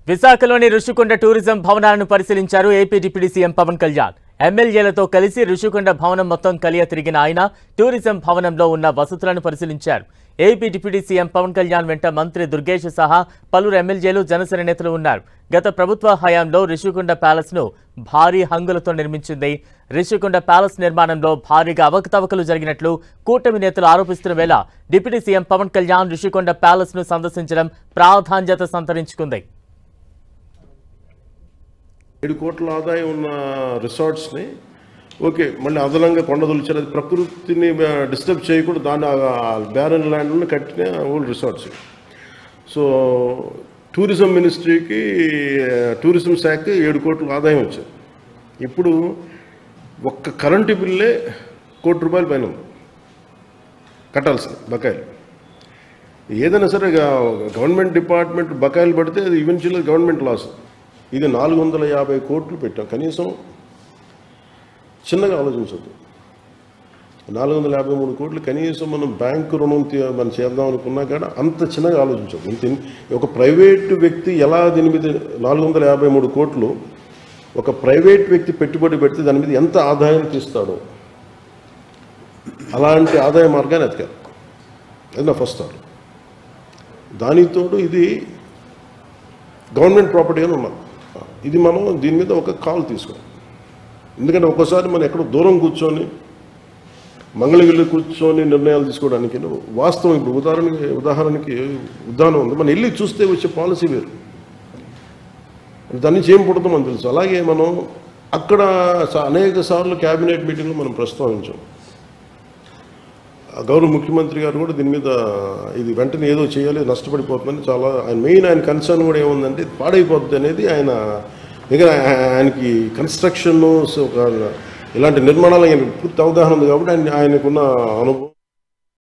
విశాఖలోని రుషికొండ టూరిజం భవనాలను పరిశీలించారు AP deputy CM Pawan Kalyan. ఎమ్మెల్యేలతో కలిసి రుషికొండ భవనం మొత్తం కలియ తిరిగిన ఆయన టూరిజం భవనంలో ఉన్న వసతులను పరిశీలించారు. AP deputy CM Pawan Kalyan వెంట మంత్రి దుర్గేష్ సహా పలువురు ఎమ్మెల్యేలు జనసేన నేతలు ఉన్నారు. గత ప్రభుత్వ హయాంలో రుషికొండ ప్యాలెస్ ను భారీ హంగులతో నిర్మించింది. రుషికొండ ప్యాలెస్ నిర్మాణంలో భారీగా అవకతవకలు జరిగినట్లు కూటమి నేతలు ఆరోపిస్తున్న వేళ deputy CM Pawan Kalyan Rushikonda palace ను సందర్శించడం ప్రాధాన్యత సంతరించుకుంది. 7 కోట్ల ఆదాయం ఉన్న రిసార్ట్స్ని ఓకే మళ్ళీ అదనంగా కొండదొలిచారు. అది ప్రకృతిని డిస్టర్బ్ చేయకూడదు. దాని బ్యారన్ ల్యాండ్లను కట్టిన ఓల్డ్ రిసార్ట్స్. సో టూరిజం మినిస్ట్రీకి టూరిజం శాఖకి 7 కోట్ల ఆదాయం వచ్చింది. ఇప్పుడు ఒక్క కరెంటు బిల్లే ₹1 పైన కట్టాల్సింది బకాయిలు. ఏదైనా సరే గవర్నమెంట్ డిపార్ట్మెంట్ బకాయిలు పడితే అది ఈవెన్చువల్గా గవర్నమెంట్ లాస్. ఇది 450 కోట్లు పెట్టాం. కనీసం చిన్నగా ఆలోచించద్దు. 453 కోట్లు కనీసం మనం బ్యాంకు రుణం మనం చేద్దాం అనుకున్నా కూడా అంత చిన్నగా ఆలోచించద్దు. ఒక ప్రైవేటు వ్యక్తి ఎలా దీని మీద 453 కోట్లు ఒక ప్రైవేట్ వ్యక్తి పెట్టుబడి పెడితే దాని మీద ఎంత ఆదాయం తీస్తాడో అలాంటి ఆదాయ మార్గాన్ని ఎతకాలి. అది నా ఫస్ట్ థాట్. దానితోడు ఇది గవర్నమెంట్ ప్రాపర్టీగానే ఉన్నాం. ఇది మనం దీని మీద ఒక కాల్ తీసుకోవాలి. ఎందుకంటే ఒక్కోసారి మనం ఎక్కడో దూరం కూర్చొని మంగళగిరిలో కూర్చొని నిర్ణయాలు తీసుకోవడానికి వాస్తవం ఇప్పుడు ఉదాహరణకి ఉద్దానం ఉంది. మనం వెళ్ళి చూస్తే వచ్చే పాలసీ వేరు. దాని నుంచి ఏం పుడతాం అని తెలుసు. అలాగే మనం అక్కడ అనేక సార్లు క్యాబినెట్ మీటింగ్లో మనం ప్రస్తావించాం. గౌరవ ముఖ్యమంత్రి గారు కూడా దీని మీద ఇది వెంటనే ఏదో చేయాలి, నష్టపడిపోతుందని చాలా ఆయన కన్సర్న్ కూడా ఏముందంటే పాడైపోతుంది అనేది ఆయనకి కన్స్ట్రక్షన్ ఇలాంటి నిర్మాణాలు ఆయన పూర్తి అవగాహన ఉంది కాబట్టి ఆయనకున్న అనుభవం